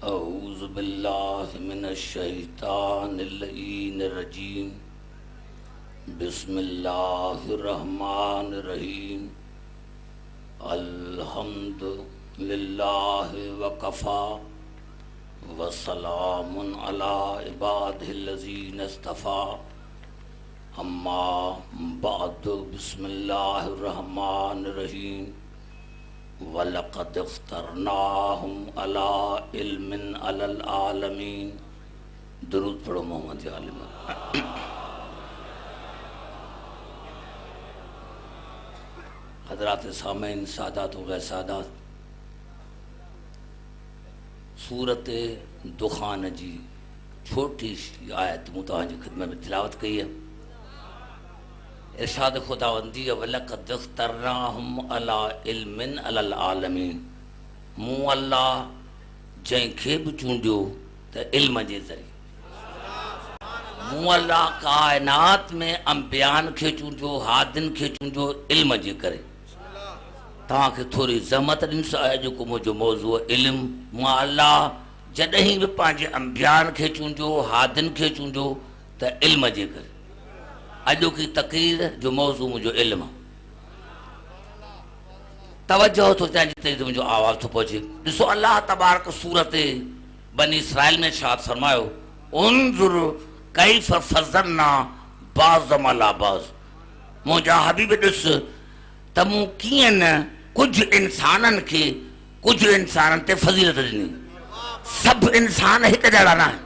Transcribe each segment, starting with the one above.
اعوذ باللہ من الشیطان اللعین الرجیم بسم اللہ الرحمن الرحیم الحمد للہ وکفی وسلام علی عبادہ الذین اصطفی اما بعد بسم اللہ الرحمن الرحیم وَلَقَدْ اخْتَرْنَاهُمْ عَلَىٰ عِلْمٍ عَلَى الْعَالَمِينَ۔ درود پڑھو محمد عالم۔ حضرات سامعین، سادات و غیر سادات، سورت دخان جی چھوٹی سی آیت متوجہ خدمت میں تلاوت کی ہے۔ ارشاد خداوندی وَلَقَدْ اخْتَرْنَاهُمْ عَلَىٰ عِلْمٍ عَلَى الْعَالَمِينَ۔ موں اللہ جائیں کھے بھی چونڈیو تا علم جے ذریعے، موں اللہ کائنات میں انبیان کھے چونڈیو، ہادن کھے چونڈیو علم جے کرے۔ تاں کہ تھوڑی زحمت ڈنس آئے جو کو مجھو موضوع علم، موں اللہ جدہیں بھی پانچے انبیان کھے چونڈیو، ہادن کھے چونڈیو تا علم جے کرے۔ اجو کی تقریر جو موضوع مجھو علم، توجہ تو چاہیے تو مجھو آواز تو پہنچے۔ جسو اللہ تبارک صورت بنی اسرائیل میں ارشاد فرمائے انظر کیف فضلنا بعضهم علی بعض۔ مجھا حبیب دس تمو کین کچھ انسانن کے کچھ انسانن تے فضیلت دینی، سب انسان ایک جڑا نہ ہے۔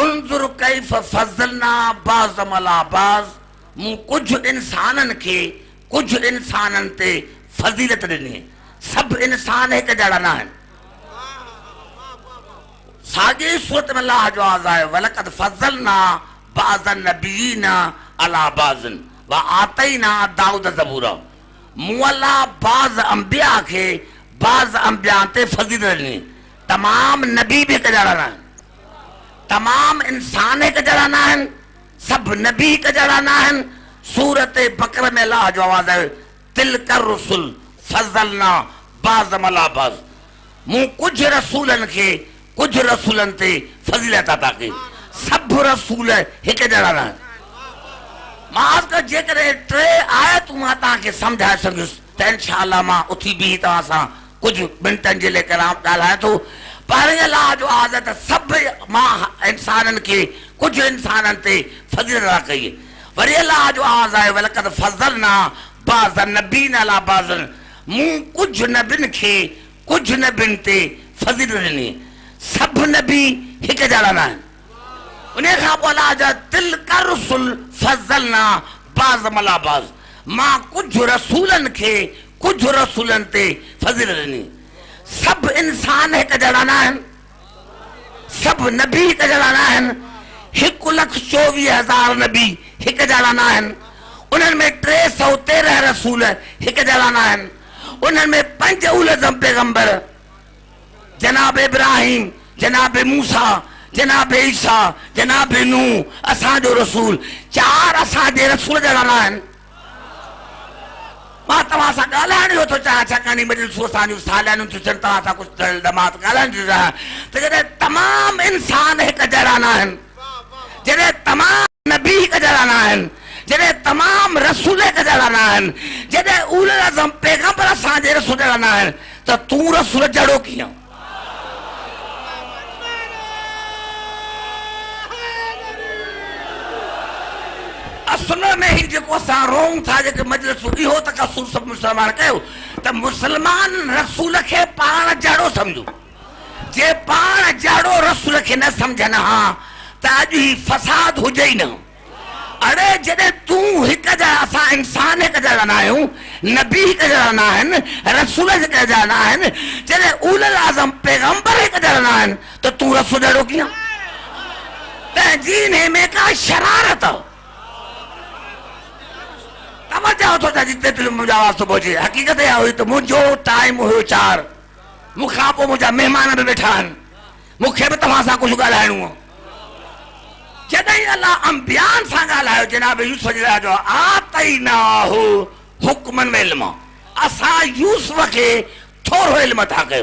انظر کیف فضلنا بعضهم علی بعض، موں کچھ انسانن کے کچھ انسانن تے فضیلت دینی ہے، سب انسان ایک جڑا نہ ہے۔ ساگے صورت میں اللہ جو آزائے وَلَقَدْ فَضَّلْنَا بَعْضَ النَّبِيِّينَ عَلَىٰ بَعْضٍ وَآتَيْنَا دَاؤُدَ زَبُورًا۔ موں اللہ بعض انبیاء کے بعض انبیاء تے فضیلت دینی، تمام نبی بھی ایک جڑا نہ ہے، تمام انسان ایک جڑا نہ ہیں، سب نبی ایک جڑا نہ ہیں۔ سورت بقرہ میں اللہ جو آواز ہے تِلْكَ الرُّسُلُ فَضَّلْنَا بَعْضَهُمْ عَلَىٰ بَعْضٍ، موں کچھ رسولن کے کچھ رسولن تے فضیلت عطا کی، سب رسول ایک جڑا نہ ہیں۔ معاذ کا جے کرے ٹرے آیت ماں تاں کے سمجھائے سنگس تو انشاءاللہ ماں اتھی بھی تاں ساں کچھ منٹن جلے کرام کالائے تو پہلے اللہ جو آزت سب ماں انسانن کے کچھ انسانن تے فضیلت عطا کی ہے۔ وری اللہ جو آزائے وَلَقَدْ فَضَّلْنَا بَعْضَ النَّبِيِّينَ عَلَىٰ بَعْضٍ، موں کچھ نبین کے کچھ نبین تے فضیلت دینی، سب نبی ایک جڑا نہ ہیں۔ انہیں خواب اللہ جو تِلْكَ الرُّسُلُ فَضَّلْنَا بَعْضَهُمْ عَلَىٰ بَعْضٍ، ماں کچھ رسولن کے کچھ رسولن تے فضیلت دینی، سب انسان ایک جڑا نہ ہیں، سب نبی ایک جڑا نہ ہیں۔ 1,24,000 نبی ایک جڑا نہ ہیں، انہوں میں 313 رسول ایک جڑا نہ ہیں، انہوں میں 5 اول اعظم پیغمبر جناب ابراہیم، جناب موسیٰ، جناب عیسیٰ، جناب نوح، اساں جو رسول 4 اساں دے رسول جڑا نہ ہیں۔ ماں تمہاں سا گالانی ہو تو چاہا چکانی مجلس سوستانی سالانوں تو چنتا سا کچھ دل دمات گالانی جو رہا تو جنہیں تمام انسان ایک جڑا نہ ہیں، جنہیں تمام نبی ایک جڑا نہ ہیں، جنہیں تمام رسول ایک جڑا نہ ہیں، جنہیں اول اعظم پیغمبر اساں دے رسول جڑا نہ ہیں، تو رسول جڑو کیا سنو میں ہی جو کو ساں رونگ تھا جو کہ مجلس ہوئی ہو تک اصول سب مسلمان کہو تو مسلمان رسول کے پان جاڑو سمجھو، جے پان جاڑو رسول کے نہ سمجھنا ہاں تاج ہی فساد ہو جائی نہ۔ اڑے جدے تو ہک جا اسا انسان ایک جڑا نہ ہوں، نبی ایک جڑا نہ ہیں، رسول ایک جڑا نہ ہیں، جدے اول اعظم پیغمبر ایک جڑا نہ ہیں تو رسول جڑو کیا تجین ہے میں کا شرارت ہو۔ توجہ ہو تو جتنے تلو مجھے آواز تو پہنچے حقیقت ہے ہوئی تو مجھو ٹائم ہوئی 4 مخابو مجھا مہمان بھی بیٹھان مکھے بھی تمہاسا کچھ گا لائنوں جدہی اللہ انبیان سا گا لائنوں جناب یوسف جلال جو آتیناہو حکمن و علم اسا یوسف کے تھوڑو علم تھا گئے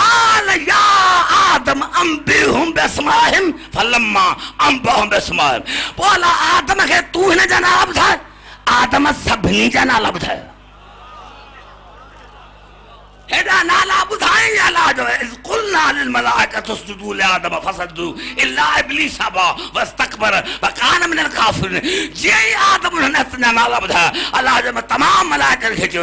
قال یا آدم انبئہم باسمائہم فلما انبأہم باسمائہم. بولا آدم کے تو ہی جا نالا ٻڌائے. آدم سبھنی جا نالا ٻڌائے. ہیڈا نالا ٻڌائیں یا لا جو اذ قلنا للملائکۃ اسجدوا لآدم فسجدوا الا ابلیس ابا واستکبر وکان من الکافرین. جی آدم نے اپنا نالا ٻڌایا اللہ جو تمام ملائکہ کھے چیو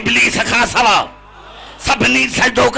ابلیس کھان سوا. سبھنی سجدو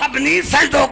سبھنی سجدو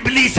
ابلیس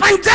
5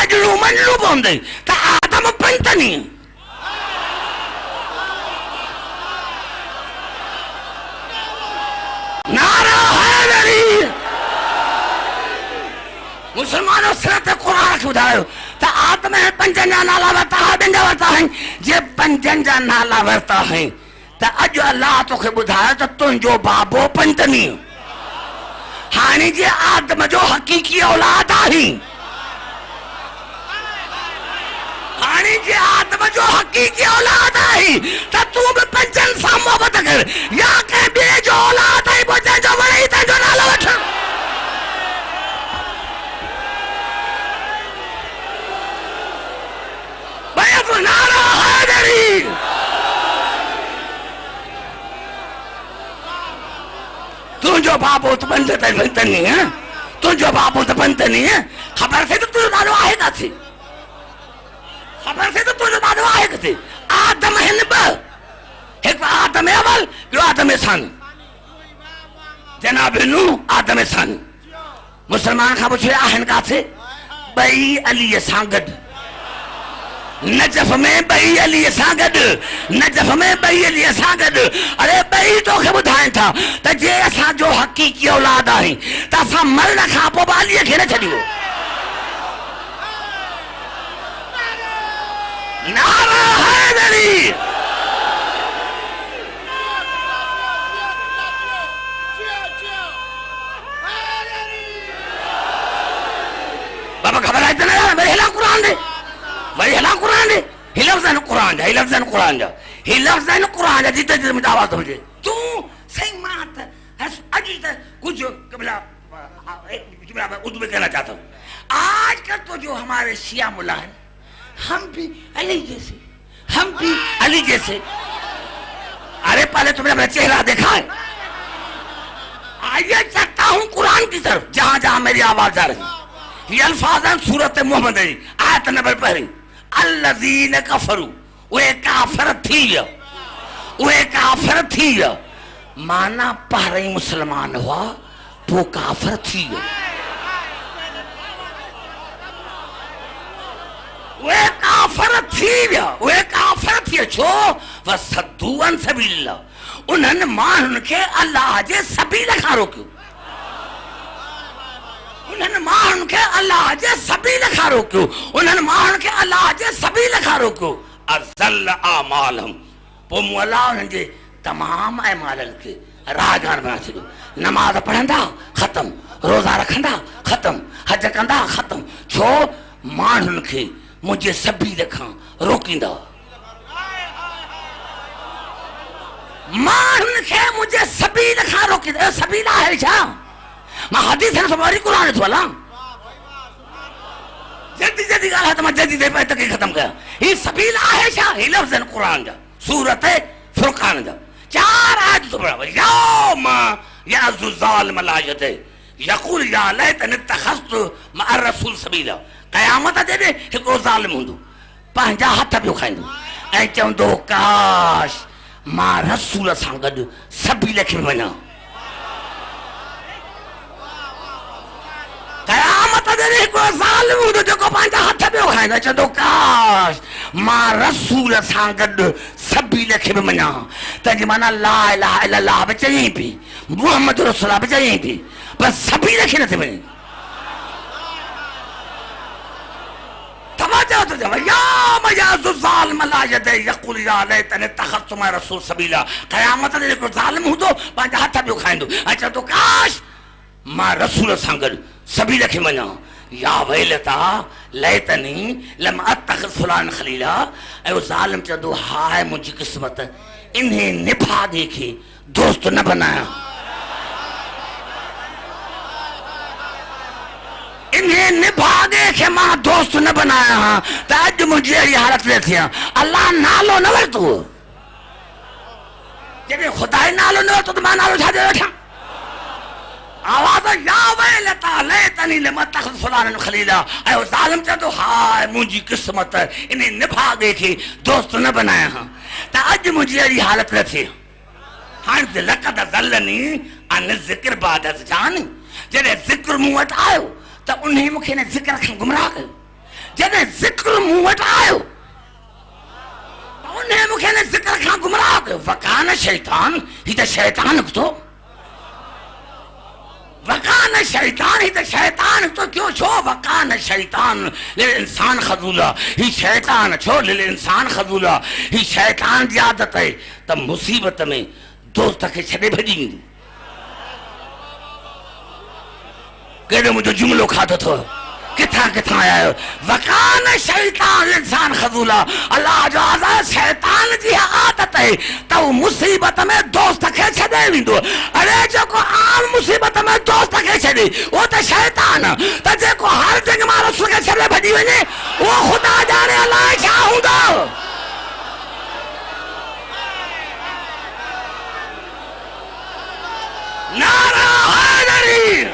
اجلو منلو بوندے تا آدم پنتنی نعرہ حیدری مسلمانوں سرت قرآن کی بدھائیو تا آدم پنجن جا نالا ورتا ہے بنجا ورتا ہے جے پنجن جا نالا ورتا ہے تا اج اللہ تو کے بدھائیو تا تن جو بابو پنتنی ہانی جے آدم جو حقیقی اولاد آہی ہانی جے آدم جو حقیقی اولاد آہی تا تو بھی پنجن سا محبت کر یا کہ بے جو اولاد آئی بجے جو بڑی تا جو نالا ورتا بیعت نعرہ حیدری تم جو بابو تو بنتے نہیں ہے تم جو بابو تو بنتے نہیں ہے خبر سے تو تجھے دانو آئے گا تھی خبر سے تو تجھے دانو آئے گا تھی آدم ہنب ایک آدم اول جو آدم ثانی جناب نو آدم ثانی مسلمان کا پوچھے آہن کا تھے بئی علی سانگڈ نجف میں بئی علی ساگد نجف میں بئی علی ساگد ارے بئی تو کے بدھائیں تھا تا جے اسا جو حقیقی اولاد آئیں تا اسا مرنا کھاپو بالیے کھینے چھڑیو نعرہ حیدری بابا خبر آئے تھے نا میرے ہلا قرآن دے وہی ہلا قرآن دے ہی لفظین قرآن جا ہی لفظین قرآن جا ہی لفظین قرآن جا جیتے جیتے مجھے آواز مجھے تو صحیح مات عجیز کچھ قبلہ اردو میں کہنا چاہتا ہوں آج کل تو جو ہمارے شیعہ ملا ہیں ہم بھی علی جیسے ہم بھی علی جیسے ارے پہلے تم نے اپنا چہرہ دیکھا ہے آئیے چکتا ہوں قرآن کی طرف جہاں جہاں میری آواز جا رہی یہ الفاظ ہیں سورت محمد ہے آیت نمبر پہلی الذین کفروا وہ کافر تھی وہ کافر تھی مانا پہرے مسلمان ہوا تو کافر تھی وہ کافر تھی چھو وَصَدُّوا عَن سَبِيلِ اللَّهِ انہوں نے مان کے اللہ جے سبیل کھا روکیو انہوں نے مان کے اللہ جے سبیل کھا روکیو انہوں نے مان کے اللہ جے سبیل کھا روکیو ازل آمالہم پو مولا انہوں نے تمام اعمالن کے راگان بنا چھڑو نماز پڑھندا ختم روزہ رکھندا ختم حج کندا ختم چھو مان کے مجھے سبیل کھا روکیندا مان کے مجھے سبیل کھا روکیندا سبیل ہے چھا ماں حدیث ہے سماری قرآن تو اللہ جدی گالا ہے تو میں جدی دے پہ تک ہی ختم گیا یہ سبیل آئے شاہ ہی لفظ قرآن جا سورت فرقان جا 4 آیت تو بڑا یوم یعز الظالم لاجتے یقول یا لیتن اتخذت مع الرسول سبیلا قیامت دے دے ہکو ظالم ہوندو پہنجا ہتھ بھی کھائیں دو اے چوندو کاش ماں رسول سانگد سبیل کے بنا قیامت دے کو ظالم ہوں جو کو پانچا ہاتھ بھی اکھائیں گا چاہتو کاش ماں رسول سانگد سبی لکھے بھی منا تاکہ مانا لا الہ الا اللہ بچائیں بھی محمد رسول اللہ بچائیں بھی بس سبی لکھے نہ تھے بنی توجہ تو جب یوم یعز الظالم لا یدے یقول یا لیتن اتخذت مع رسول سبیلا قیامت دے کو ظالم ہوں تو پانچا ہاتھ بھی اکھائیں دو چاہتو کاش ماں رسول سانگد سبھی لکھے منا یا ویلتا لیتنی لم اتخذ فلان خلیلا اے وہ ظالم چاہدو ہائے مجھے قسمت انہیں نبھا دیکھے دوست نہ بنایا انہیں نبھا دیکھے ماں دوست نہ بنایا تا اج مجھے یہ حالت لیتی ہیں اللہ نالو نہ ورتو جب خدای نالو نہ ورتو تو ماں نالو چھا دے بیٹھا آواز یا ویلتا لیتنی لم اتخذ فلان خلیلا اے وہ ظالم چاہتو ہائے مجھے قسمت انہیں نبھا دیکھے دوست نہ بنایا ہاں تا اج مجھے یہ حالت رہتی ہاں لقد ظلنی ان ذکر بعد از جانی جنہیں ذکر موت آئے تو انہیں مکھے نے ذکر کھن گمراہ کر جنہیں ذکر موٹ آئے تو انہیں مکھے نے ذکر کھن گمراہ کر وکان شیطان ہی تو شیطان تو وکان شیطان ہی تو شیطان تو کیوں چھو وکان شیطان للانسان خذولا ہی شیطان چھو للانسان خذولا ہی شیطان دی عادت ہے تب مصیبت میں دوست کے چھڑے بھجی کہنے مجھے جملوں کھاتا تھا کتھاں آیا ہے وکان شیطان انسان خذولا اللہ جو آزاد شیطان جی عادت ہے تو مصیبت میں دوست کے چھڑے ویندو ارے جو کو عام مصیبت میں دوست کے چھڑے وہ تو شیطان تو جے کو ہر جنگ مارا سو کے چھڑے بھجی وینے وہ خدا جانے اللہ کیا ہوں گا نعرہ حیدری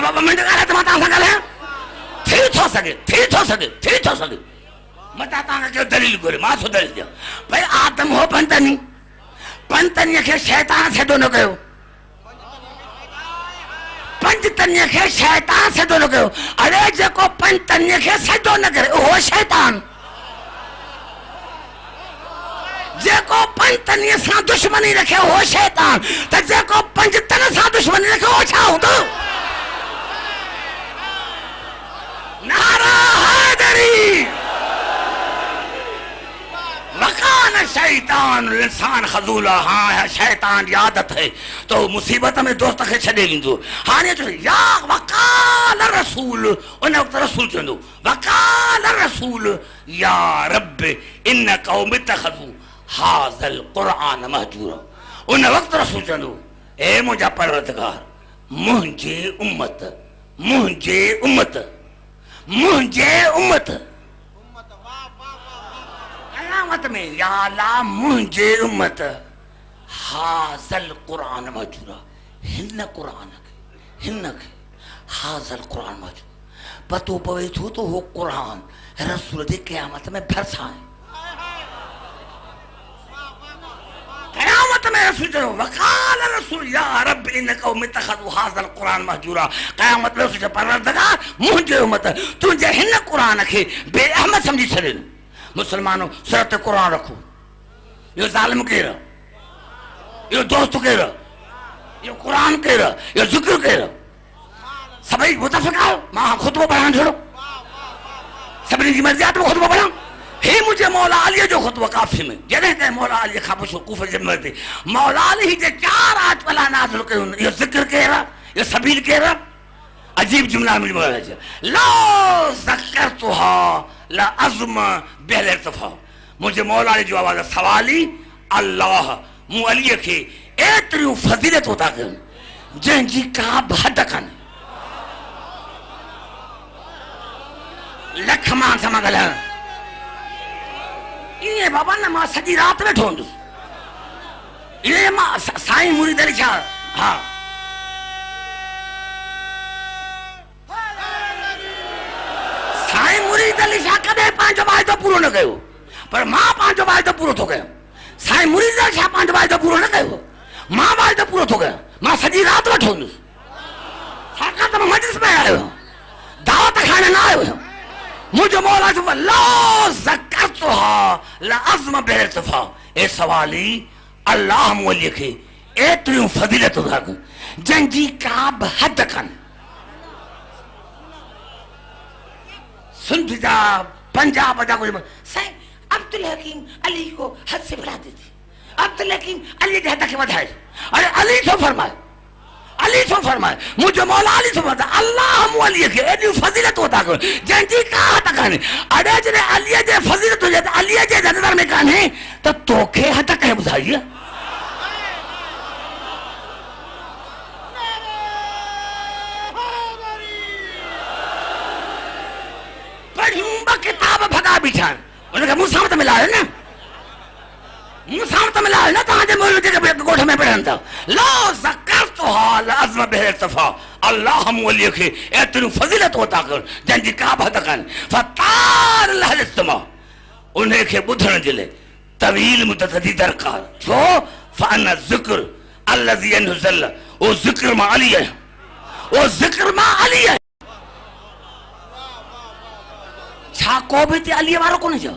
بابا میں نے کہا تمہاں تاں سکل ہے ٹھیک ہو سکے متا تاں کہ دلیل گورے ماں سو دلیل دیا بھئی آدم ہو پنتنی کے شیطان سے دونوں گئے پنجتنی کے شیطان سے دونوں گئے ارے جے کو پنجتنی کے سے دونوں گئے وہ شیطان جے کو پنجتنی سے دشمنی رکھے وہ شیطان تو جے کو پنجتنی سے دشمنی رکھے وہ چھا ہوں تو نعرہ حیدری وکان شیطان انسان خذولا ہاں شیطان کی عادت ہے تو مصیبت میں دوست کے چھڑے لیندو ہاں یہ جو یا وقال رسول انہیں وقت رسول چندو وقال رسول یا رب ان قوم اتخذوا هذا القرآن مہجورا انہیں وقت رسول چندو اے مجھا پروردگار مجھے امت قیامت میں یا اللہ مجھے امت حاضر قرآن مجورا ہن قرآن کے حاضر قرآن مجورا پتو پوے تو وہ قرآن رسول دی قیامت میں بھرسا ہے قیامت میں رسول جو وقال رسول یا رب ان قوم اتخذوا هذا القرآن مهجورا قیامت میں رسول پروردگار مجھے امت تجھے ہن قرآن کے بے احمد سمجھی چھڑے مسلمانوں سورت قرآن رکھو یہ ظالم کہہ رہا یہ دوست کہہ رہا یہ قرآن کہہ رہا یہ ذکر کہہ رہا سبھی متفق آؤ ماں خطبہ پڑھان چھوڑو سبھی کی مرضیات میں خطبہ پڑھاؤ ہی مجھے مولا علی جو خطبہ کافی میں جنہیں کہ مولا علی خابش و کوفر جمعہ تھے مولا علی جو 4 آیت پلا نازل کے یہ ذکر کہہ رہا یہ سبیل کہہ رہا عجیب جملہ مجھے مولا علی لا ذکرتها لا عظم بہل ارتفاع مجھے مولا علی جو آواز سوالی اللہ مو علی کے ایتریوں فضیلت ہوتا کہ جن جی کا بھدکن لکھ مان سمگل ہے یہ بابا نا ماں سجی رات میں ٹھون دوس یہ ماں سائیں مرید علی شاہ ہاں سائیں مرید علی شاہ کبھی 5 وعدہ پورو نہ گئے پر ماں 5 وعدہ پورو تو گئے سائیں مرید علی شاہ 5 وعدہ پورو نہ گئے ماں وعدہ پورو تو گئے ماں سجی رات میں ٹھون دوس ساکہ تم مجلس میں آئے ہو دعوت کھانے نہ آئے ہو مجھے مولا جو لا ذکرتها لعظم بارتفاع اے سوالی اللہ مولی کے ایتریوں فضیلت ہوتا کہ جنجی کعب حد کن سنت جا پنجاب جا کوئی سائیں عبدالحکیم علی کو حد سے بڑھا دیتی عبدالحکیم علی کے حد کے بدھائے ارے علی تو فرمائے علی تو فرمائے مجھے مولا علی تو فرمائے اللہ مولی کے ایتریوں فضیلت ہوتا کہ جنجی کعب حد کن اڑے جنہیں علی جے فضیلت ہو جاتا علی جے نظر میں کہنے تو توکھے حد تک ہے بتائیے پڑھوں با کتاب بھگا بیٹھان انہوں نے کہا موسیٰ تو ملا ہے نا موسیٰ تو ملا ہے نا تو آجے مولوی کے گوٹھ میں پڑھن تھا لا ذکرتها لعظم بہل ارتفاع اللہ مولی کے ایتنو فضیلت ہوتا کر جن جی کعب حد کن فتار اللہ الاستماع انہیں کے بدھن جلے طویل مدتی درکار چھو فانا ذکر الذی انزل او ذکر ما علی ہے او ذکر ما علی ہے چھا کو بھی تے علی وارو کو نہیں جا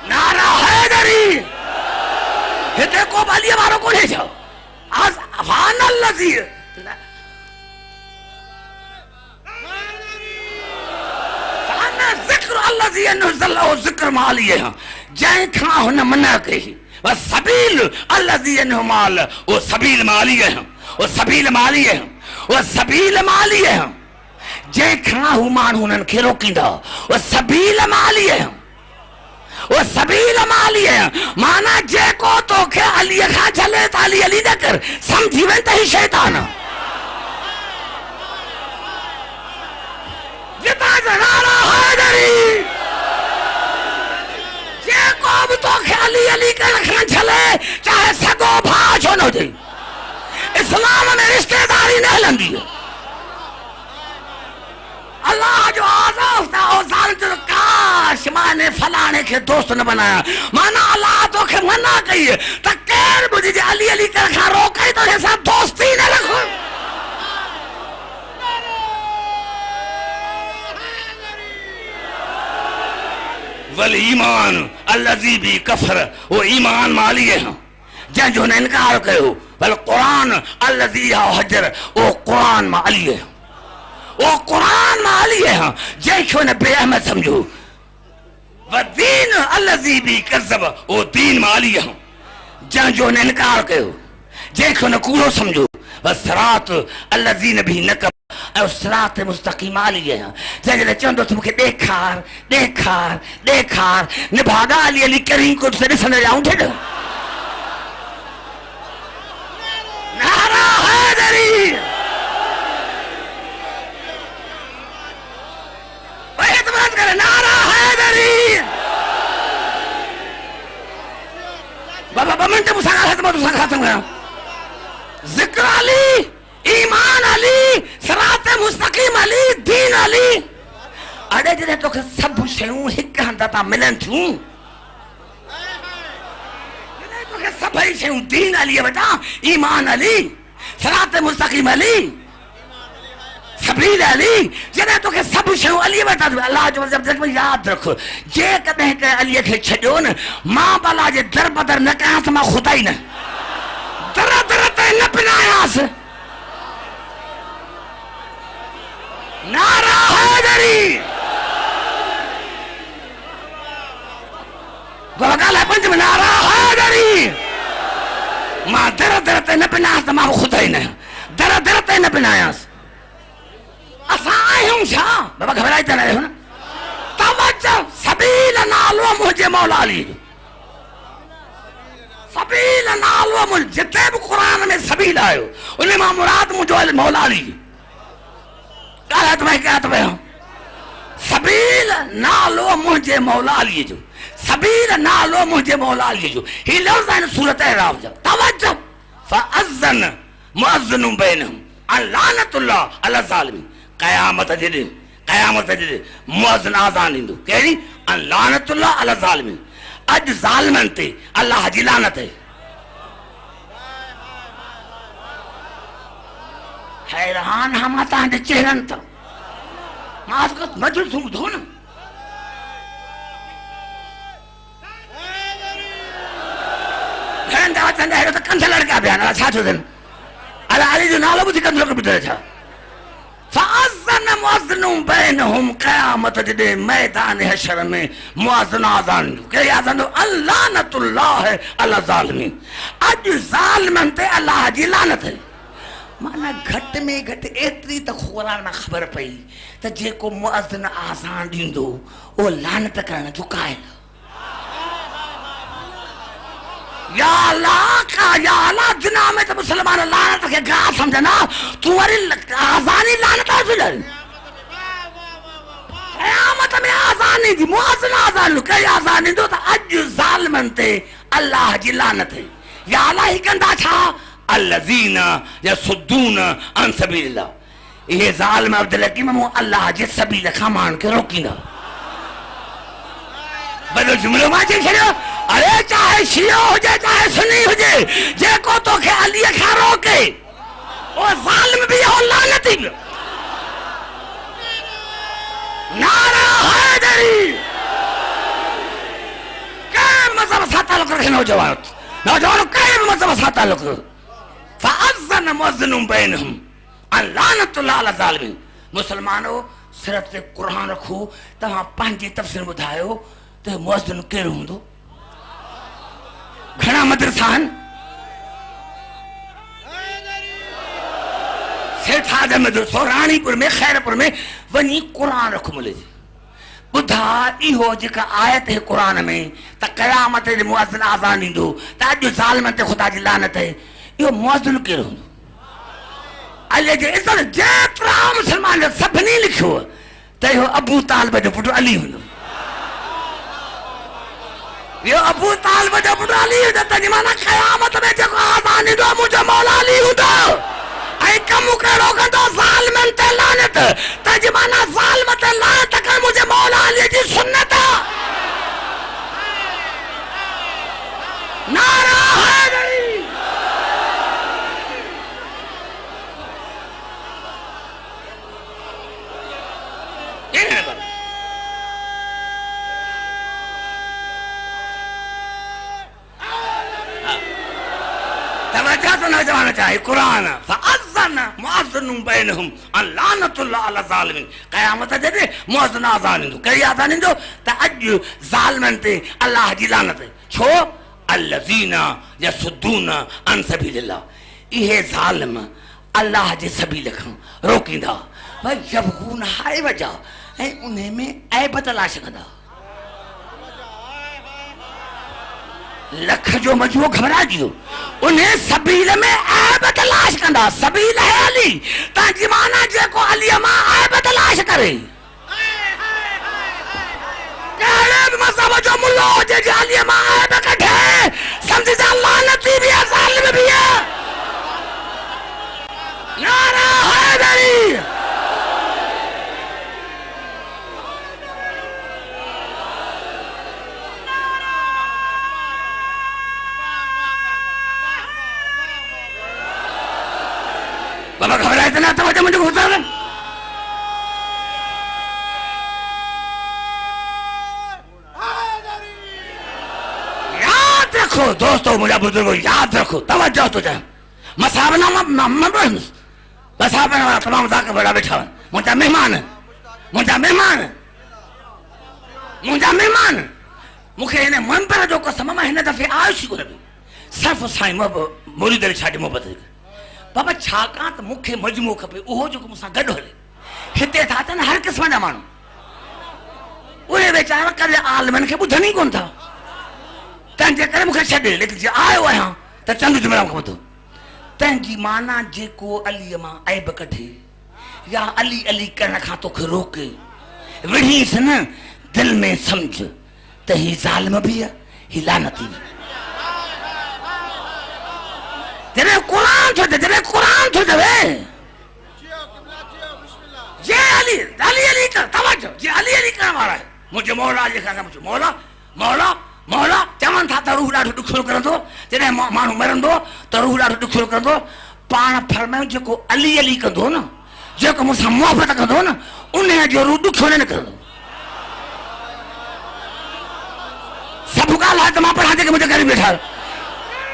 نعرہ حیدری ہتے کو بھی علی وارو کو نہیں جا فانا الذی فانا ذکر الذی انزل او ذکر ما علی ہے جائیں کھاں ہونا منع کہی وَالسَّبِيلُ الَّذِي يَنْهُمَالَ وہ سبیل مالی ہے وہ سبیل مالی ہے وہ سبیل مالی ہے جے کھاں ہومان ہونن کے روکی دا وہ سبیل مالی ہے وہ سبیل مالی ہے مانا جے کو تو کہ علی کھا چلے تا علی علی نہ کر سمجھی وینتا ہی شیطانا جتا جنارا حیدری اب تو علی علی کا رکھنا چلے چاہے سگو بھاج ہو نہ دے اسلام میں رشتہ داری نہیں لندی اللہ جو آزاد تھا وہ ظالم جو کاش مانے فلانے کے دوست نہ بنایا مانا اللہ تو کہ منع کہی ہے تکیر مجھے جی علی علی کا رکھنا روکا ہی تو ایسا دوستی نہ رکھو والایمان الذی بی کفر وہ ایمان مالی ہے جن جو نے انکار کہو والقرآن الذی حجر وہ قرآن مالی ہے وہ قرآن مالی ہے جن جو نے بے احمد سمجھو والدین الذی بی کذب وہ دین مالی ہے جن جو نے انکار کہو جن جو نے کورو سمجھو والصراط الذین بھی نکب اور صراط مستقیم علی ہے جنہے چندو تم کے دیکھار نبھاگا علی علی کریم کو سے سنے جاؤں تھے نعرہ حیدری وہ اعتماد کرے نعرہ حیدری بابا بمنٹ مساقات گیا ذکر علی ایمان علی صراط مستقیم علی دین علی اڑے جنہیں تو کہ سب شیوں ہک ہندتا ملن تھوں جنہیں تو کہ سب شیوں دین علی ہے بیٹا ایمان علی صراط مستقیم علی سبیل علی جنہیں تو کہ سب شیوں علی ہے بیٹا اللہ جو جب یاد رکھو جے کدیں کہ علی کے چھڑیون ماں بالا جے در بدر نہ کہاں تو ماں خدا ہی نہ در تے نہ پنایا سے نعرہ حیدری گوگل ہے پنج میں نعرہ حیدری ماں درتے نہ پنایا تو ماں خدا ہی نہ درتے نہ پنایا اسا آئے ہوں شاہ بابا گھبرائی تے رہے ہو نا توجہ سبیل نالو مجھے مولا علی سبیل نالو مجھے جتے بھی قرآن میں سبیل آئے ہو انہیں ماں مراد مجھے مولا علی کہا کیا تمہیں ہوں سبیل نالو مجھے مولا علی جو سبیل نالو مجھے مولا علی جو ہی لفظ ہے سورت اعراف جب توجہ فَأَذَّنَ مُعَذِّنٌ بَيْنَهُمْ ان لعنت اللہ علی الظالمین قیامت جدے مؤذن آزان ہندو کہنی ان لعنت اللہ علی الظالمین اج ظالمن تے اللہ جی لعنت ہے حیران ہم آتا ہیں چہرن تا معاف کت مجل سنگ دھونا حیران دا آتا ہے تو کن سے لڑکا بیانا اللہ چھاچو دن اللہ علی جو نالو بودھی کن لڑکا بیدر چھا فَأَذَّنَ مُعَذِّنٌ بَيْنَهُمْ قیامت جدے میدان حشر میں مؤذن آزان کہ آزان دو اللعنت اللہ علی الظالمین اج ظالمن تے اللہ جی لعنت ہے مانا گھٹ میں گھٹ ایتری تک قرآن میں خبر پئی تا جے کو مؤذن آزان دیندو وہ لعنت کرنا چکا ہے یا اللہ کا یا اللہ جناح میں تو مسلمان لعنت کے گا سمجھنا تمہاری آزانی لعنت ہے سجل قیامت میں آزان نہیں دی مؤذن آزان لو کئی آزان نہیں دو تا اج ظالمن تے اللہ جی لعنت ہے یا اللہ ہی کندہ چھا الذین یصدون عن سبیل اللہ یہ ظالم عبدالحکیم اللہ جس سبیل کھامان کے روکینا بدو جملو ماں چی چھڑیو ارے چاہے شیعہ ہو جائے چاہے سنی ہو جائے جے کو تو کہ علی کھا روکے وہ ظالم بھی ہو لعنتی بھی نعرہ حیدری کئی مذہب سا تعلق رکھے نوجوانوں کئی مذہب سا تعلق فَأَذَّنَ مُؤَذِّنٌ بَيْنَهُمْ أَنْ لَعْنَةُ اللَّهِ عَلَى الظَّالِمِينَ مسلمانوں صرف تے قرآن رکھو تمہاں پانچی تفسیر بدھائیو تے مؤذن کیڑو ہوں دو گھنا مدرسان سیٹھ آدم مدرسو رانی پور میں خیر پور میں ونی قرآن رکھو ملے جی بدھا ای ہو جکا آیت ہے قرآن میں تا قیامت دے مؤذن آزان دو تا جو ظالمت خدا جی لعنت ہے یہ مؤذن کیڑو ہوں دو علی جے عزت جیترا مسلمان سب نہیں لکھو تے ہو ابو طالب جو پٹو علی ہوں یہ ابو طالب جو پٹو علی ہوں تا جمانا قیامت میں جو آزانی دو مجھے مولا علی ہوں دو اے کمو کرو گندو ظالمن تے لعنت تا جمانا ظالمت لعنت کر مجھے مولا علی جی سنت نعرہ حیدری توجہ تو نوجوان چاہیے قرآن فَأَذَّنَ مُؤَذِّنٌ بَيْنَهُمْ أَنْ لَعْنَةُ اللَّهِ عَلَى الظَّالِمِينَ قیامت جدے مؤذن آزان دو کئی آزان دو تا اج ظالمن تے اللہ جی لعنت چھو الذین یصدون عن سبیل اللہ یہ ظالم اللہ جے سبیل کھاں روکیندا وَيَبْغُونَ ہائے وجہ انہیں میں عیب تلاش کندا لکھ جو مجھو گھبرا جیو انہیں سبیل میں عیب تلاش کندا سبیل ہے علی تا جمانا جے کو علی ماں عیب تلاش کرے کہنے مذہب جو ملو جے جے علی ماں عیب کٹھے سمجھ جا لعنتی بھی ہے ظالم بھی ہے نعرہ حیدری بابا گھبرا اتنا توجہ مجھے گھسا رہا یاد رکھو دوستو مجھے بزرگو یاد رکھو توجہ تو جائے مسابنہ مسابنہ تمام ذاکر بڑا بیٹھا ہوا مجھا مہمان مکھے انہیں منبر جو قسم میں ہنے دفعے آئیشی کو نبی صرف سائیں مرید علی چھاڑی محبت ہے بابا چھاکاں تو مکھے مجموع کھپے اوہو جو کم ساں گڑھ ہلے ہتے تھا تھا ہر قسم جا مانو انہیں بیچارہ کر عالمن کے بدھ نہیں کون تھا تین جے کرے مکھے چھڑے لیکن جے آئے ہوئے ہاں تو چند جملہ مکھے تو تین جی مانا جے کو علی ماں عیب کٹھے یا علی علی کرنا کھا تو کھے روکے وہی سن دل میں سمجھ تو ہی ظالم بھی ہے ہی لعنتی بھی جنہیں قرآن چھو دے یہ علی کر توجہ یہ علی کرنے والا ہے مجھے مولا علی کہا مجھے مولا چمن تھا تو روح ڈاٹھو دکھڑو کر دو جنہیں مانو مرن دو تو روح ڈاٹھو دکھڑو کر دو پان فرمائیں جو کو علی کر دو نا جو کو مجھے محبت کر دو نا انہیں جو روح دکھڑو نہیں کر دو سب کا لائے تو ماں پڑھا دے کہ مجھے گھر بیٹھا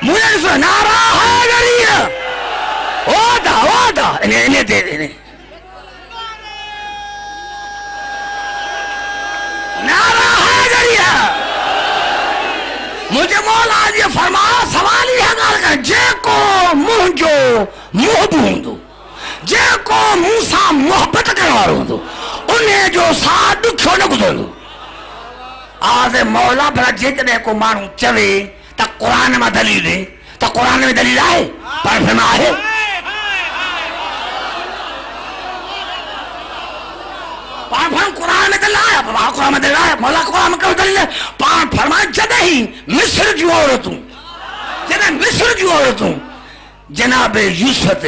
مجھے نہیں سنا نعرہ حیدری وعدہ انہیں دے دے نعرہ حیدری مجھے مولا علی فرمایا سوال یہ گال کر جے کو منہ جو محب ہوں دو جے کو منہ سا محبت کروار ہوں دو انہیں جو ساتھ دکھو نہ گزر دو آج مولا بھلا جے کنے کو مانو چوے تا قرآن میں دلیل ہے تا قرآن میں دلیل آئے پر فرما ہے قرآن میں دلیل آیا قرآن میں دلیل آیا مولا قرآن میں دلیل ہے پان فرما جدہ ہی مصر جو عورتوں جناب یوسف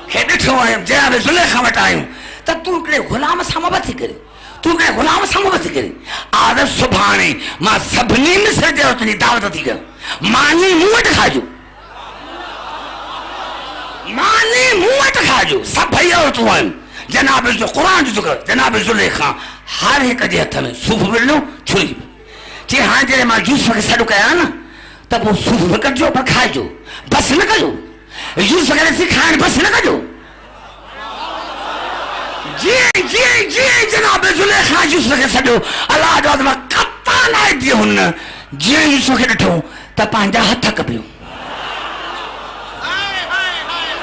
کہ ڈٹھو آئیں جناب زلیخہ وٹ آئیں تا تو کڑے غلام سا محبت ہی کرے تو کہ غلام سمو بس کرے عادت سبحانی ماں سبنی مصر دے اتنی دعوت تھی کر مانی موٹ کھاجو مانی موٹ کھاجو سب بھئی اور تو ہیں جناب جو قرآن جو ذکر جناب زلیخا ہر ایک جے ہتھ میں صوف ملنو چھری چی ہاں جے ماں یوسف کے سڑو کہا نا تب وہ صوف میں جو پر کھائے جو بس نہ کجو یوسف کے سکھائیں بس نہ کجو جی جناب زلیخا یوسف کے سڑو اللہ جو آدم قطع لائے دیئے ہن جی یوسف کے ڈٹھو تب پانجا ہتھ کبیو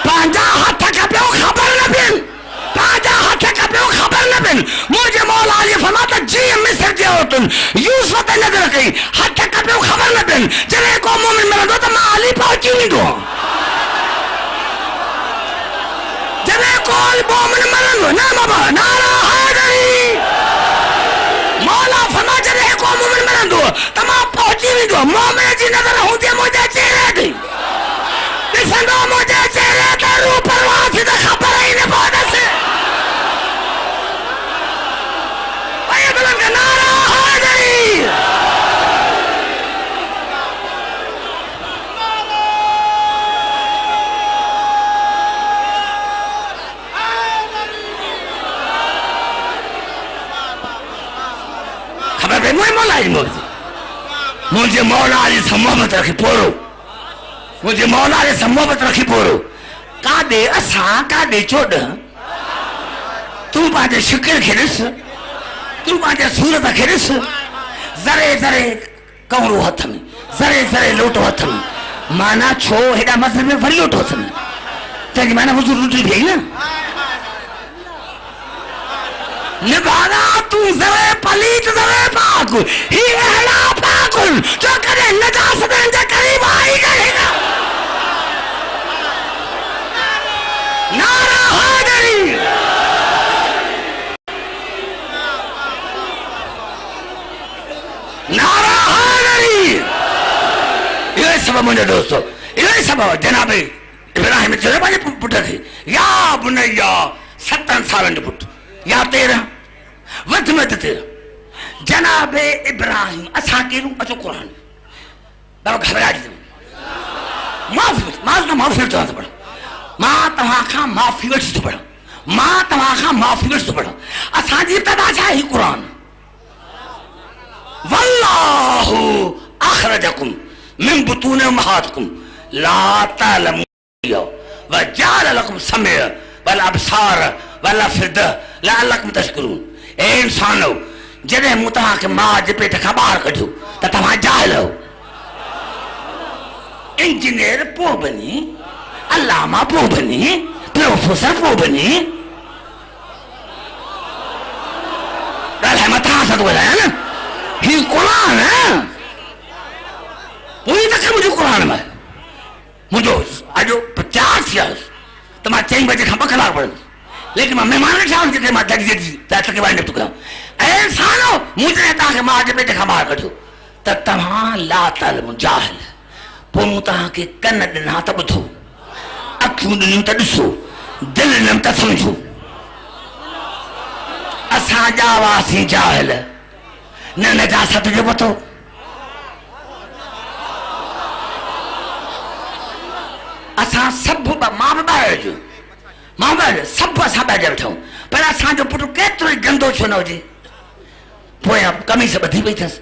پانجا ہتھ کبیو خبر نہ بین پانجا ہتھ کبیو خبر نہ بین مجھے مولا علی فرماتا جی مصر دے ہوتن یوسف تے نظر کئی ہتھ کبیو خبر نہ بین جنہیں کو مومن ملن دو تو ماں علی پہنچی نہیں دو جنہیں کو مومن ملن دو نا بابا نارا حیدری مولا فرما جنہیں کو مومن ملن دو تو ماں پہنچی نہیں دو مومن جی نظر ہوں دے مجھے چہرے دی لسنو مجھے چہرے تے روح پرواز سے خبر ہی نہیں پہنچا سے بھائی بلند کا نعرہ حیدری خبر بھائی مولا علی مجھے مولا علی سے محبت رکھی پورو مجھے مولا علی سے محبت رکھی پورو کا دے اساں کا دے چوڑ تو پانچے شکر کھرس تو پانچے صورت کھرس ذرے ذرے کورو ہتھ میں ذرے ذرے لوٹو ہتھ میں مانا چھو ہیڈا مذہب میں وری لوٹو ہتھ میں تاکہ مانا حضور روٹی بھی نا نبانا تو ذرے پلیت ذرے پاک ہی اہلا پاکن جو کرے نجاست انجا قریب آئی گئے گا نعرہ حیدری نعرہ حیدری یہ سبب مجھے دوستو یہ سبب جناب ابراہیم چلے بانے پٹھا تھے یا بنیا 17 سالن پٹ یا 13 وقت میں 13 جناب ابراہیم اسا کے رو اچھو قرآن بابا گھبرا جیتے معافی تو پڑھا ماں تمہاں کھا معافی وٹس تو پڑھا ماں تمہاں کھا معافی وٹس تو پڑھا اسا جی ابتدا چاہی قرآن واللہ اخرجکم من بطون امہاتکم لا تعلمون وجعل لکم سمع والابصار والافئدہ لعلکم تشکرون اے انسانو جنہیں متہاں کے ماں جے پیٹ کھا باہر کٹھو تا تمہاں جاہل ہو انجینئر پو بنی علامہ پو بنی پروفیسر پو بنی رحمت ہاں ساتھ بولا ہے نا ہی قرآن ہے وہی تک مجھے قرآن میں مجھے آجو 50 سیاس تو میں 4 بجے کھا بکھلا پڑھ لیکن میں مہمان شاہوں کے میں تک جیتی تک بارے نپتو کہا اے انسانو مجھے رہتا کہ ماں جب بیٹے کھا باہر کٹھو تا تمہاں لا تعلم جاہل پو متہاں کے کن دنہا تا بدھو اکھوں دنہوں تا دسو دل نم تا سمجھو اساں جاواسی جاہل نہ نجاست جو بتو اساں سب ماں بابا جو ماں بابا سب اساں بیٹھے بٹھاؤں پر اساں جو پٹو کیترو گندو چھو نہ ہو جی پویا کمی سے بدھی بھئی تھس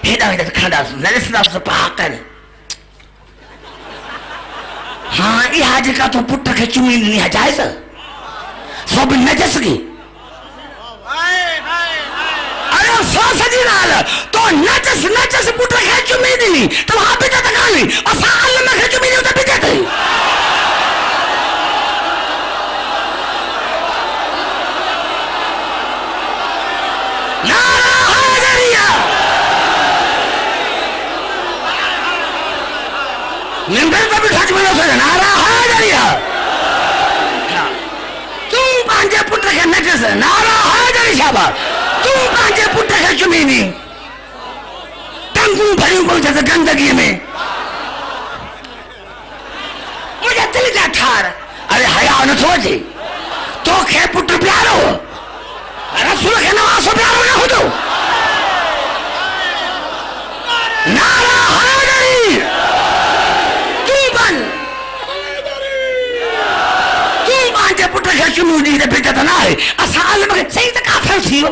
ہیڈا ہیڈا کھانڈا سو نرس دا سو پاک کرنے ہاں یہ حاجی کا تو پٹا کے چومی نہیں ہے جائز سو بھی نجس گی ارے سو سجی نال تو نجس پٹا کے چومی نہیں تو وہاں بھی جاتا کھا نہیں اور سال میں کے چومی نہیں ہوتا بھی جاتا ہی نعرہ حیدریہ نمبر کا بھی ٹھاک میں نہ نعرہ حیدریہ تم پانچے پٹر کے نجس نعرہ حیدری شابہ تم پانچے پٹر کے چمینی ٹنگوں بھریوں کو جیسے گندگی میں مجھے دل جا ٹھار ارے حیاء نہ سوچی تو کھے پٹر پیارو رسول کے نواز و پیارو نہ ہو تو نعرہ حیدری جے پٹر کے چنو دی دے بیٹا تا نہ ہے اسا عالم کے صحیح تے کافر سی ہو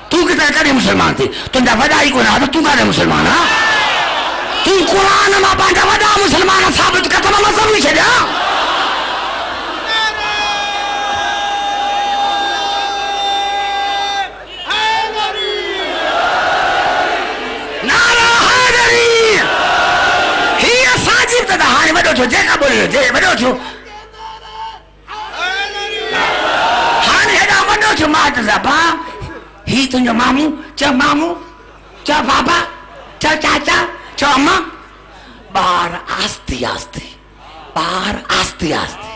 تو کتنا کڑے مسلمان تھی تنجا وڈا ہی کو نہ تو کڑے مسلمان ہاں تو قرآن ما پانجا وڈا مسلمان ثابت کرتا مذہب نہیں چھڑیا نعرہ حیدری ہی ساجب تا ہاں وڈو چھو جے کا بولے جے وڈو چھو جو مات زبا ہی تنجو مامو چا بابا چا چاچا چا اماں باہر آستی آستی باہر آستی آستی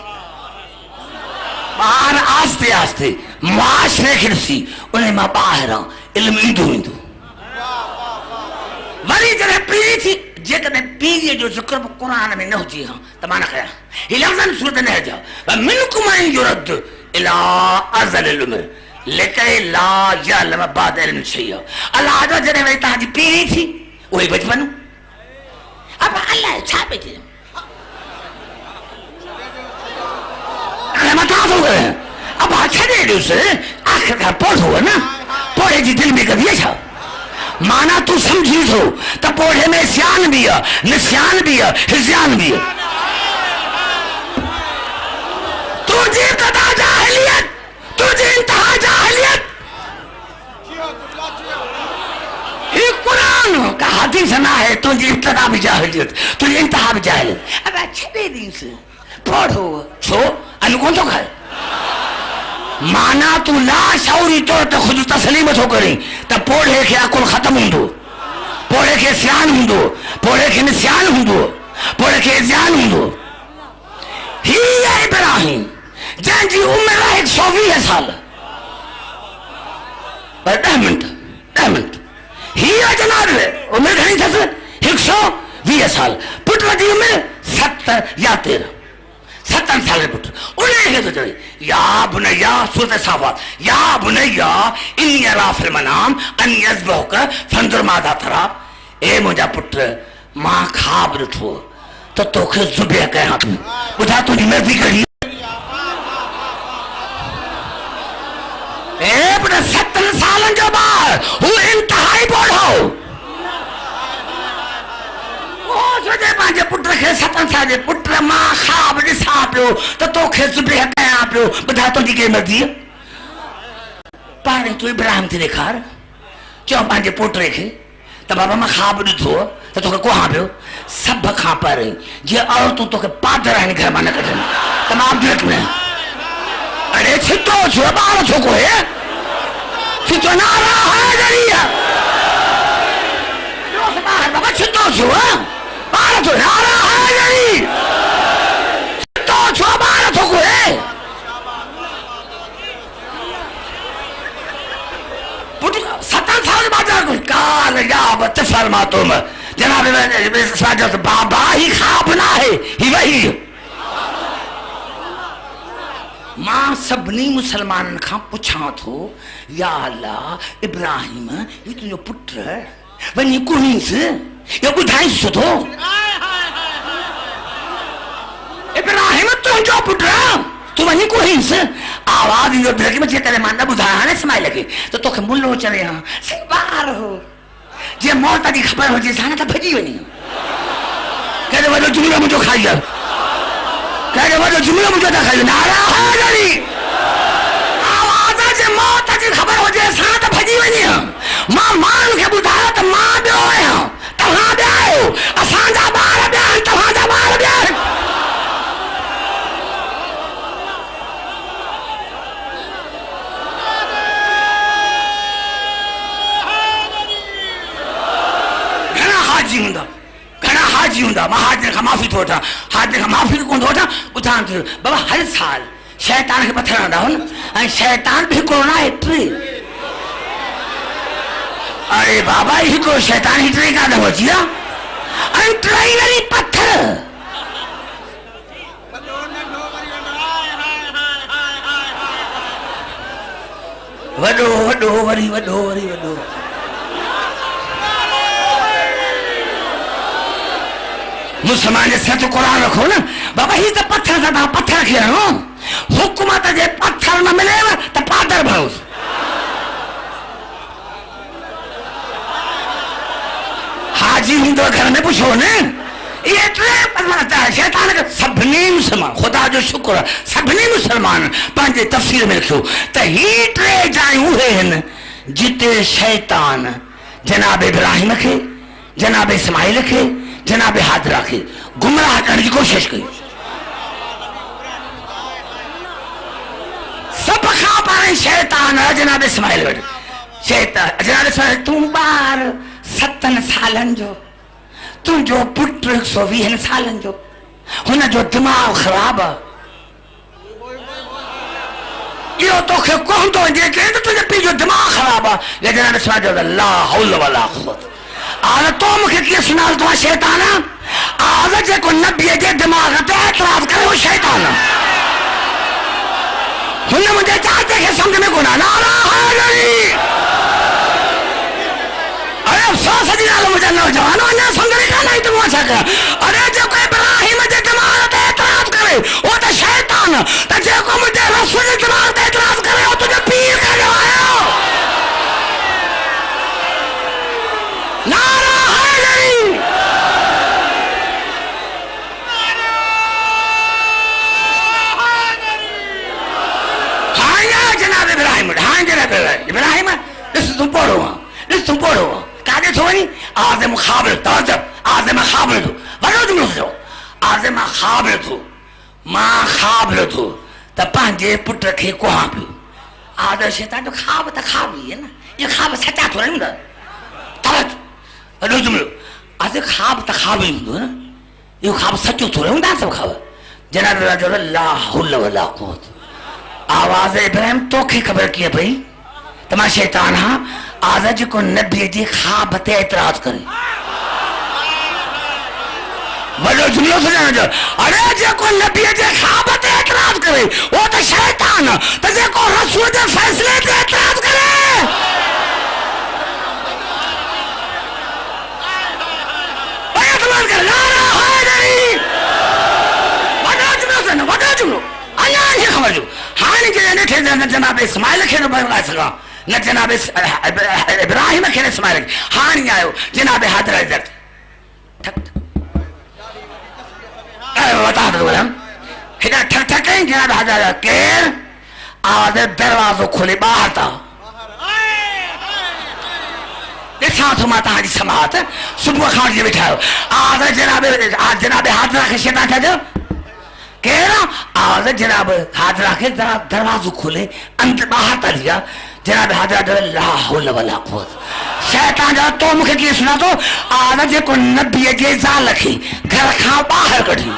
باہر آستی آستی معاشرے کھرسی انہیں ماں باہر علم اندو وری جنہیں پیری تھی جے کدے پیری جو ذکر قرآن میں نہ ہو جی ہاں تمہانا خیال ہی لفظاً صورت نہیں جا وَمِنْكُمْ مَنْ يُرَدُّ الى ازل العمر لکے لا یعلم بعد علم شیئا اللہ آجو جنہیں وہی تاجی پیری تھی وہی بچپنو اب اللہ چھا بیٹھے اللہ مطاف ہو گئے اب اچھا دے دے اسے آخر کا پوڑ ہوا نا پوڑے جی دل میں کر دیا چھا مانا تو سمجھی تو تا پوڑے میں سیان بھی ہے نسیان بھی ہے حزیان بھی ہے تجھے ابتدا جاہلیت تجھے انتہا جاہلیت یہ قرآن کا حدیث نہ ہے تجھے ابتدا بھی جاہلیت تجھے انتہا بھی جاہلیت اب اچھے دے دین سے پڑھو چھو انو کون تو کھائے مانا تو لا شعوری طور تو خود تسلیمت ہو کریں تا پوڑھے کے عقل ختم ہندو پوڑھے کے سیان ہندو پوڑھے کے نسیان ہندو پوڑھے کے ازیان ہندو ہی ہے ابراہیم جن جی عمر 120 سال پر 10 منٹ ہی ہے جناب عمر گھنی تھا 120 سال پٹر دی عمر 70 یا 13 سال پٹر انہیں کہتے چلے یا بنیا سورت صافات یا بنیا انی ارا فی المنام انی ازبہک فانظر ماذا ترى اے مجھا پٹر ماں خواب رٹھو تو توکھے زبیہ کہاں تم بجھا تو نہیں مرضی کری اے پٹر 70 سالن جو بار وہ انتہائی بڑھو سوچے پانچے پٹر کے 70 سالے پٹر ماں خواب رسا پیو تو توکھے زبیہ کہاں پیو بجھا تو نہیں مرضی پارے تو ابراہیم تھی دکھار چو پانچے پٹر کے تو بابا میں خواب رٹھو تو تو کو ہاں پیو سب کھاں پا رہی جی عورتوں تو کہ پادر آئین گھر مانا کریں تمام دیکھ میں ارے چھتو چھو بارا چھو کو ہے چھتو نعرہ حیدری ہے بابا چھتو چھو بارا چھو نعرہ حیدری چھتو چھو بارا چھو کو ہے ستن سال بعد کوئی کال یا بتفر ماتوم جناب ساجت بابا ہی خواب نہ ہے ہی وہی ماں سبنی مسلمان کھاں پچھاں تھو یا اللہ ابراہیم یہ تو جو پٹر ہے ونی کوہیں سے یہ بدھائیں سے تھو ابراہیم تو جو پٹر ہے تو ونی کوہیں سے آواز جو درگی میں چیتر ماندہ بدھایا ہاں سمائے لگے تو تو کہ ملو چلے ہاں سی بار ہو جے موتا دی خبر ہو جیسا نا تا بھجی ونی کہتے وہ جو جملہ مجھو کھائیا کہتے وہ جو جملہ مجھو دا کھائیا نعرہ حیدری آوازہ جے موتا دی خبر ہو جیسا نا تا بھجی ونی ہاں ماں مان کے بدھایا تا ماں بے ہوئے ہاں تہاں بے آئے ہو اسان جا بار بے آئے تہاں جا بار بے آئے گھنا حاجی ہوندا ماں حاجی کا معافی تو اٹھا حاجی کا معافی کون تو اٹھا اتھان تو بابا ہر سال شیطان کے پتھر آندا ہو نا شیطان بھی کورونا ہے ٹری ارے بابا ہی کو شیطان ہی ٹری کا ہو جیا ارے ٹری نہیں پتھر وڈو وڈو وری وڈو وری وڈو مسلمان جے سچ قرآن رکھو نا بابا ہی تو پتھر تھا پتھر کھیرو حکومت جے پتھر نہ ملے تو پادر بھروس حاجی ہوں تو گھر میں پوچھو نا یہ ٹرے پرماتا ہے شیطان کا سبنی مسلمان خدا جو شکر سبنی مسلمان پانچے تفسیر میں لکھو تو ہی ٹرے جائیں ہوئے ہیں جتے شیطان جناب ابراہیم کے جناب اسماعیل کے جناب حاضرہ کے گمراہ کرنے کی کوشش کی سب خواب آئیں شیطان جناب اسماعیل شیطان جناب اسماعیل تم بار 7 سالن جو تم جو پٹر 120 سالن جو ہونا جو دماغ خراب ہے یہ تو کہ کون تو انجھے کہ تجھے پی جو دماغ خراب ہے لیکن جناب اسماعیل جو اللہ حول ولا قوت آج تو مکھے کیا سنال تو شیطانا آج جے کو نبی جے دماغ تے اعتراض کرے وہ شیطانا ہن مجھے چاہتے کہ سمجھ میں گناہ نارا حاضری ارے افسوس ہے جنال مجھے نوجوانوں نے سمجھنے کا نہیں تم اچھا کر ارے جے کو ابراہیم جے دماغ تے اعتراض کرے وہ تو شیطان تو جے کو مجھے رسول دماغ تے اعتراض کرے وہ تجھے پیر کا جو آیا نارا حاضری ہاں جناب ابراہیم ہاں جناب ابراہیم اس تم پڑھو اس تم پڑھو کہا تھو نہیں آزم خابر توجب آزم خابر تھو وڈو جملو سو آزم خابر تھو ماں خابر تھو تا پانجے پٹر کے کوہاں پیو آدھر شیطان جو خواب تا خواب ہی ہے نا یہ خواب سچا تھو نہیں ہوں توجب وڈو جملو آزم خواب تا خواب ہی ہوں نا یہ خواب سچو تھو نہیں ہوں سب خواب جناب رجل اللہ حول ولا قوت آواز ابراہیم تو کی خبر کیا بھئی تمہا شیطان ہاں آزا جی کو نبی جی خواب تے اعتراض کرے بڑو جملوں سے جانا جا ارے جی کو نبی جی خواب تے اعتراض کرے وہ تو شیطان تو جی کو رسول جی فیصلے تے اعتراض کرے بھائی اعتراض کرے نارا حاضری بڑو جملوں سے بڑو جملوں اللہ انجھے خبر جو ہاں نہیں کہ جناب اسماعیل کے نبی بنا سکا نہ جناب ابراہیم کے اسماعیل کے ہاں نہیں آئے جناب حاضر عزت ٹھک بتا دو بولم ہدایہ ٹھک ٹھکیں جناب حاضر کیر آواز دروازو کھلے باہر تھا ساتھ ہو ماتا حاجی سماعت صبح خان جی بٹھائے آواز جناب حاضر کے شیطان تھا جو کہہ رہا آواز جناب حاضرہ کے دروازو کھلے اندر باہر تا لیا جناب حضرت اللہ حول ولا قوت شیطان جا تو مکھے کی سنا تو آواز جے کو نبی جے زال لکھی گھر کھا باہر کٹھی